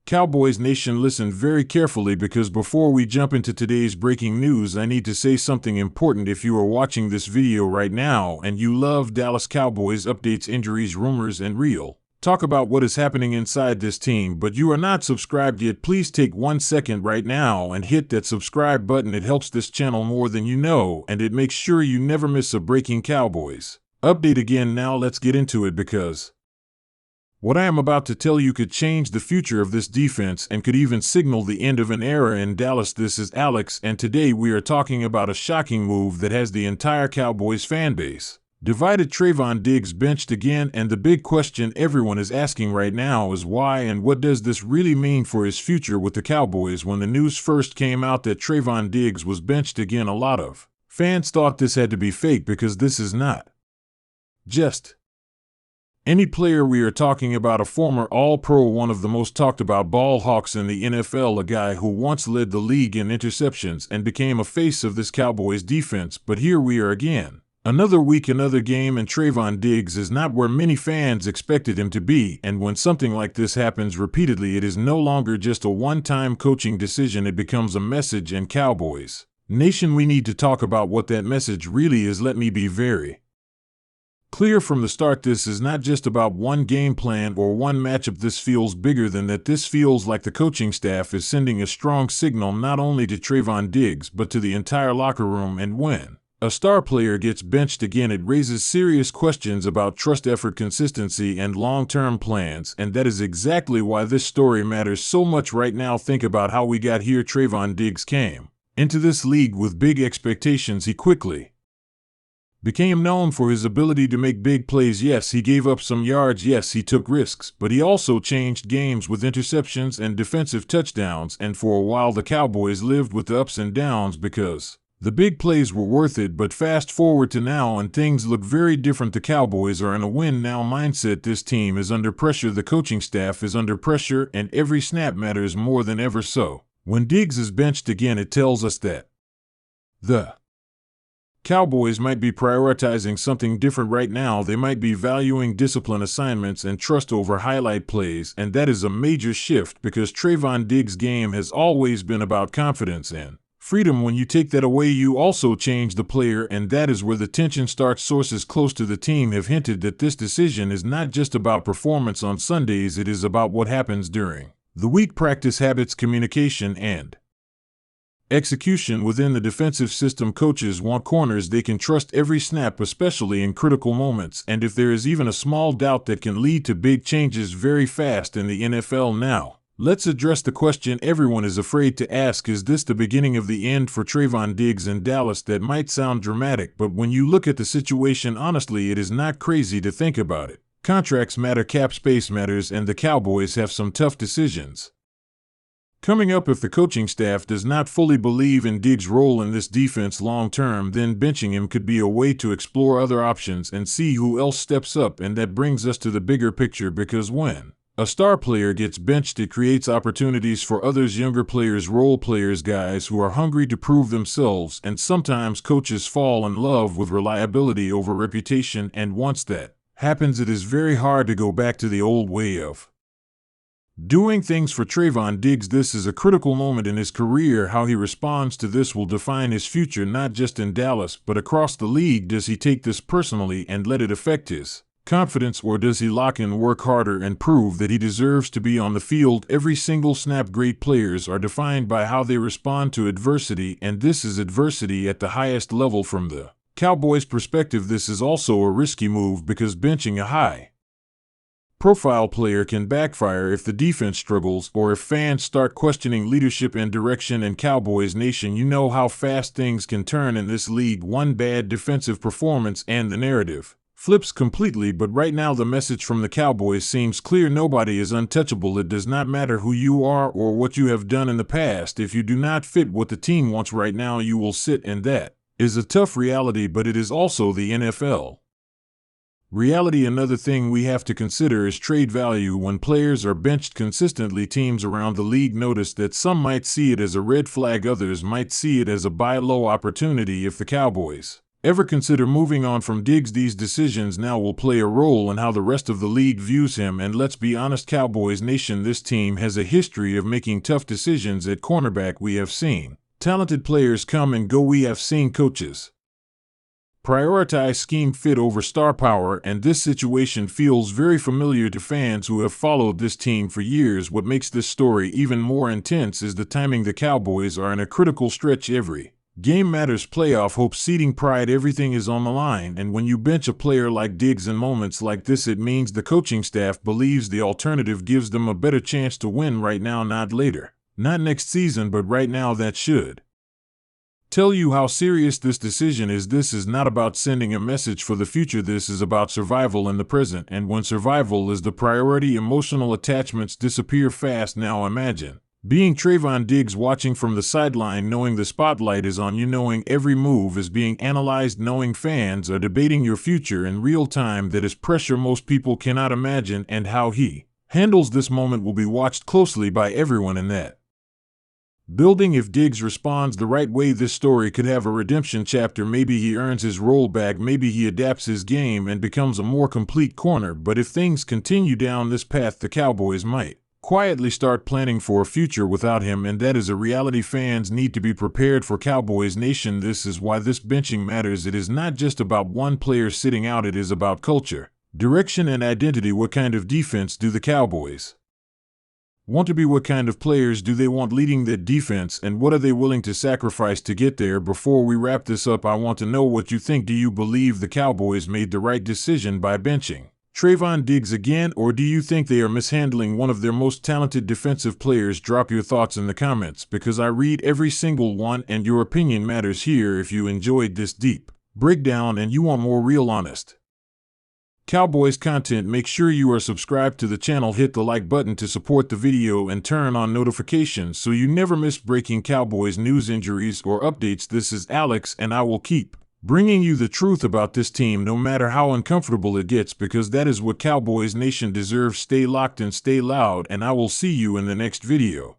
Cowboys Nation, listen very carefully because before we jump into today's breaking news, I need to say something important. If you are watching this video right now and you love Dallas Cowboys updates, injuries, rumors, and real talk about what is happening inside this team, but you are not subscribed yet, please take 1 second right now and hit that subscribe button. It helps this channel more than you know, and it makes sure you never miss a breaking Cowboys update again. Now let's get into it, because what I am about to tell you could change the future of this defense and could even signal the end of an era in Dallas. This is Alex, and today we are talking about a shocking move that has the entire Cowboys fanbase divided. Trevon Diggs benched again, and the big question everyone is asking right now is why, and what does this really mean for his future with the Cowboys? When the news first came out that Trevon Diggs was benched again, a lot of fans thought this had to be fake, because this is not just any player. We are talking about a former All-Pro, one of the most talked about ball hawks in the NFL, a guy who once led the league in interceptions and became a face of this Cowboys defense. But here we are again. Another week, another game, and Trevon Diggs is not where many fans expected him to be. And when something like this happens repeatedly, it is no longer just a one-time coaching decision. It becomes a message, and Cowboys Nation, we need to talk about what that message really is. Let me be very clear from the start. This is not just about one game plan or one matchup. This feels bigger than that. This feels like the coaching staff is sending a strong signal not only to Trevon Diggs but to the entire locker room. And when a star player gets benched again, it raises serious questions about trust, effort, consistency, and long-term plans, and that is exactly why this story matters so much right now. Think about how we got here. Trevon Diggs came into this league with big expectations. He quickly became known for his ability to make big plays. Yes, he gave up some yards. Yes, he took risks, but he also changed games with interceptions and defensive touchdowns. And for a while, the Cowboys lived with the ups and downs because the big plays were worth it. But fast forward to now, and things look very different. The Cowboys are in a win now mindset. This team is under pressure. The coaching staff is under pressure, and every snap matters more than ever. So when Diggs is benched again, it tells us that the Cowboys might be prioritizing something different right now. They might be valuing discipline, assignments, and trust over highlight plays, and that is a major shift because Trevon Diggs' game has always been about confidence and freedom. When you take that away, you also change the player, and that is where the tension starts. Sources close to the team have hinted that this decision is not just about performance on Sundays. It is about what happens during the week: practice habits, communication, and execution within the defensive system. Coaches want corners they can trust every snap, especially in critical moments, and if there is even a small doubt, that can lead to big changes very fast in the NFL. Now, let's address the question everyone is afraid to ask: is this the beginning of the end for Trevon Diggs in Dallas? That might sound dramatic, but when you look at the situation honestly, it is not crazy to think about it. Contracts matter, cap space matters, and the Cowboys have some tough decisions coming up. If the coaching staff does not fully believe in Diggs' role in this defense long term, then benching him could be a way to explore other options and see who else steps up. And that brings us to the bigger picture, because when a star player gets benched, it creates opportunities for others: younger players, role players, guys who are hungry to prove themselves. And sometimes coaches fall in love with reliability over reputation, and once that happens, it is very hard to go back to the old way of doing things. For Trevon Diggs, this is a critical moment in his career. How he responds to this will define his future, not just in Dallas, but across the league. Does he take this personally and let it affect his confidence, or does he lock in, work harder, and prove that he deserves to be on the field every single snap? Great players are defined by how they respond to adversity, and this is adversity at the highest level. From the Cowboys' perspective, this is also a risky move because benching a high-profile player can backfire if the defense struggles or if fans start questioning leadership and direction. And Cowboys Nation, you know how fast things can turn in this league. One bad defensive performance and the narrative flips completely. But right now, the message from the Cowboys seems clear: nobody is untouchable. It does not matter who you are or what you have done in the past. If you do not fit what the team wants right now, you will sit, and that is a tough reality, but it is also the NFL reality. Another thing we have to consider is trade value. When players are benched consistently, teams around the league notice that. Some might see it as a red flag, others might see it as a buy low opportunity. If the Cowboys Ever consider moving on from Diggs? These decisions now will play a role in how the rest of the league views him, and let's be honest, Cowboys Nation, this team has a history of making tough decisions at cornerback. We have seen talented players come and go. We have seen coaches prioritize scheme fit over star power, and this situation feels very familiar to fans who have followed this team for years. What makes this story even more intense is the timing. The Cowboys are in a critical stretch. Every game matters. Playoff hopes, seeding pride, everything is on the line, and when you bench a player like Diggs in moments like this, it means the coaching staff believes the alternative gives them a better chance to win right now, not later. Not next season, but right now. That should tell you how serious this decision is. This is not about sending a message for the future. This is about survival in the present, and when survival is the priority, emotional attachments disappear fast. Now imagine being Trevon Diggs, watching from the sideline, knowing the spotlight is on you, knowing every move is being analyzed, knowing fans are debating your future in real time. That is pressure most people cannot imagine, and how he handles this moment will be watched closely by everyone in that building. If Diggs responds the right way, this story could have a redemption chapter. Maybe he earns his role back, maybe he adapts his game and becomes a more complete corner. But if things continue down this path, the Cowboys might quietly start planning for a future without him, and that is a reality fans need to be prepared for. Cowboys Nation, this is why this benching matters. It is not just about one player sitting out, it is about culture, direction, and identity. What kind of defense do the Cowboys want to be? What kind of players do they want leading that defense, and what are they willing to sacrifice to get there? Before we wrap this up, I want to know what you think. Do you believe the Cowboys made the right decision by benching Trevon Diggs again, or do you think they are mishandling one of their most talented defensive players? Drop your thoughts in the comments, because I read every single one and your opinion matters here. If you enjoyed this deep breakdown and you want more real, honest Cowboys content, make sure you are subscribed to the channel, hit the like button to support the video, and turn on notifications so you never miss breaking Cowboys news, injuries, or updates. This is Alex, and I will keep bringing you the truth about this team no matter how uncomfortable it gets, because that is what Cowboys Nation deserves. Stay locked and stay loud, and I will see you in the next video.